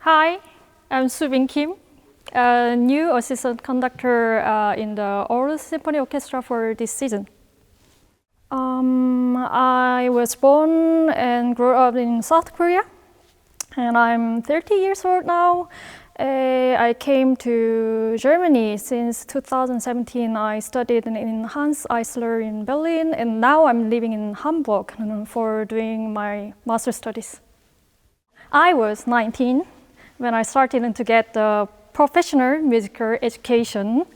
Hi, I'm Subin Kim, a new assistant conductor in the Aarhus Symfoniorkester for this season. I was born and grew up in South Korea, and I'm 30 years old now. I came to Germany since 2017. I studied in Hanns Eisler in Berlin, and now I'm living in Hamburg for doing my master's studies. I was 19 when I started to get the professional musical education.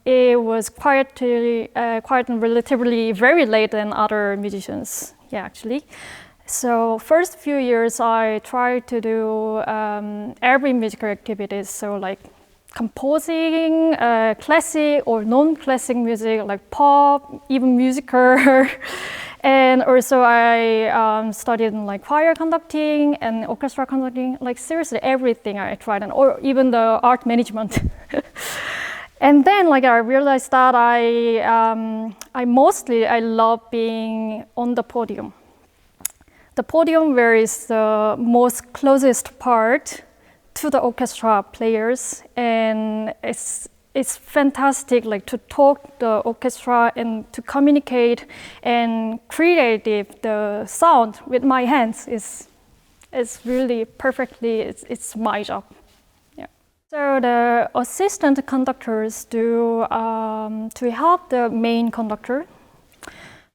It was quite relatively very late than other musicians, actually. So first few years I tried to do every musical activities, so like composing classic or non-classic music, like pop, even musical. And also I studied in like choir conducting and orchestra conducting, like seriously everything I tried, or even the art management. And then like I realized that I mostly love being on the podium. The podium where is the most closest part to the orchestra players, and it's fantastic like to talk the orchestra and to communicate and create the sound with my hands is really perfectly, it's my job. Yeah. So the assistant conductors do to help the main conductor.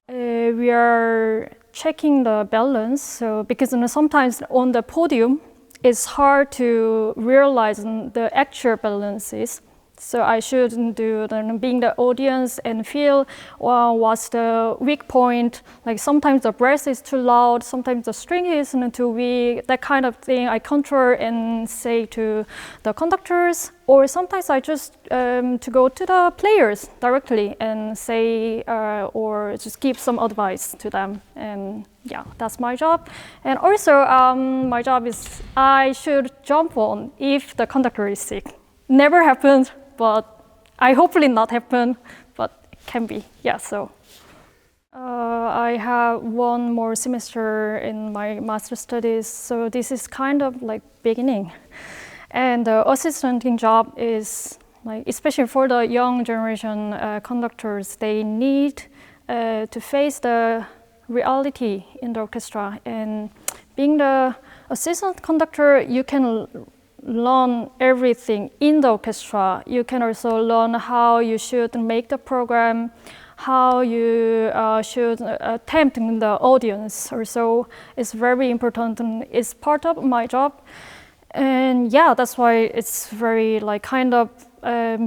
We are checking the balance, so because sometimes on the podium it's hard to realize the actual balances. So I should do being the audience and feel what's the weak point. Like sometimes the breath is too loud, sometimes the string is too weak. That kind of thing I control and say to the conductors, or sometimes I just to go to the players directly and say or just give some advice to them. And yeah, that's my job. And also my job is I should jump on if the conductor is sick. Never happened, but I hopefully not happen, but it can be, yeah, so. I have one more semester in my master's studies, so this is kind of like beginning. And the assistanting job is like, especially for the young generation conductors, they need to face the reality in the orchestra. And being the assistant conductor, you can learn everything in the orchestra. You can also learn how you should make the program, how you should attempt in the audience. Also, it's very important and it's part of my job. And yeah, that's why it's very like kind of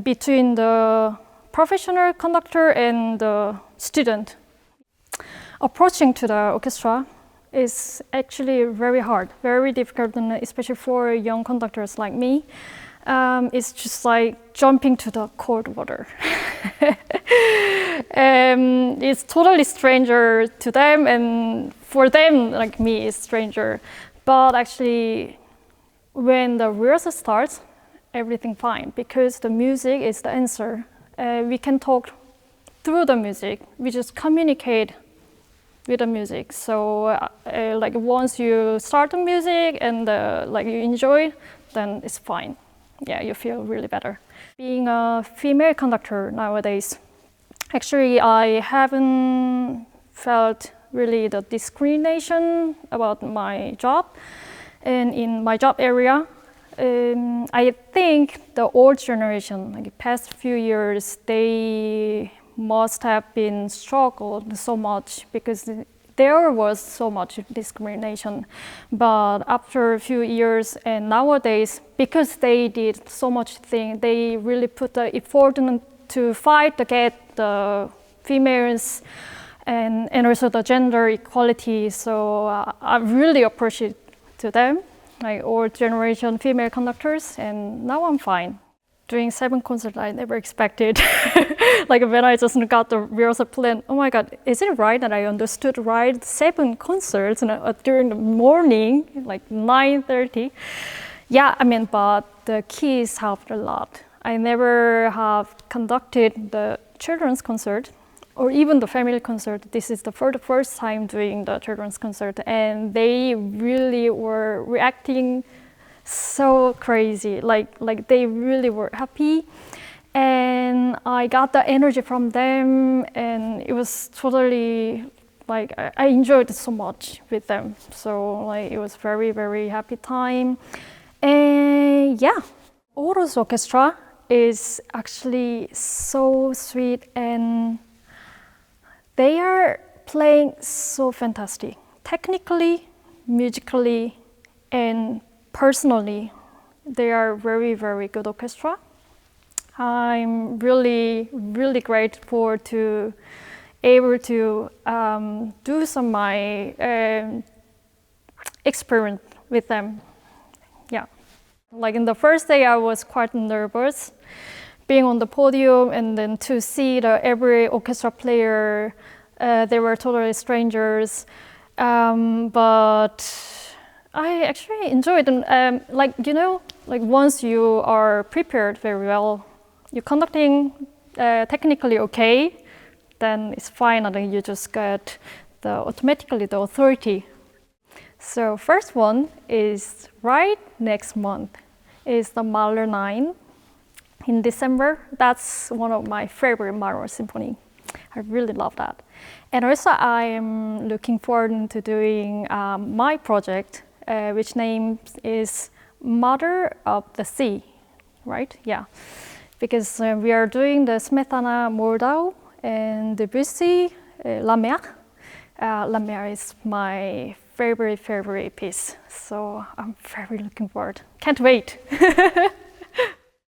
between the professional conductor and the student. Approaching to the orchestra is actually very hard, very difficult, and especially for young conductors like me. It's just like jumping to the cold water. It's totally stranger to them, and for them, like me, it's stranger. But actually, when the rehearsal starts, everything fine, because the music is the answer. We can talk through the music. We just communicate with the music. So like once you start the music and like you enjoy, then it's fine. Yeah, you feel really better. Being a female conductor nowadays, actually I haven't felt really the discrimination about my job. And in my job area, I think the old generation, like the past few years, they must have been struggled so much because there was so much discrimination. But after a few years and nowadays, because they did so much thing, they really put the effort to fight to get the females and also the gender equality. So I really appreciate to them, like old generation female conductors, and now I'm fine. During 7 concerts, I never expected. Like when I just got the rehearsal plan, oh my God, is it right that I understood right 7 concerts during the morning, like 9:30? Yeah, I mean, but the keys helped a lot. I never have conducted the children's concert, or even the family concert. This is the first time doing the children's concert, and they really were reacting so crazy, like they really were happy, and I got the energy from them, and it was totally like I enjoyed it so much with them. So like it was very, very happy time. And yeah, Aarhus Orchestra is actually so sweet, and they are playing so fantastic, technically, musically, and personally. They are very, very good orchestra. I'm really, really grateful to able to do some my experiment with them. Yeah, like in the first day I was quite nervous being on the podium, and then to see every orchestra player, they were totally strangers, but I actually enjoyed them. Like, you know, like once you are prepared very well, you're conducting technically okay, then it's fine, and then you just get automatically the authority. So first one is right next month is the Mahler 9 in December. That's one of my favorite Mahler symphony. I really love that. And also I am looking forward to doing my project, which name is Mother of the Sea, right? Yeah, because we are doing the Smetana Moldau and Debussy La Mer. La Mer is my favorite piece, so I'm very looking forward. Can't wait.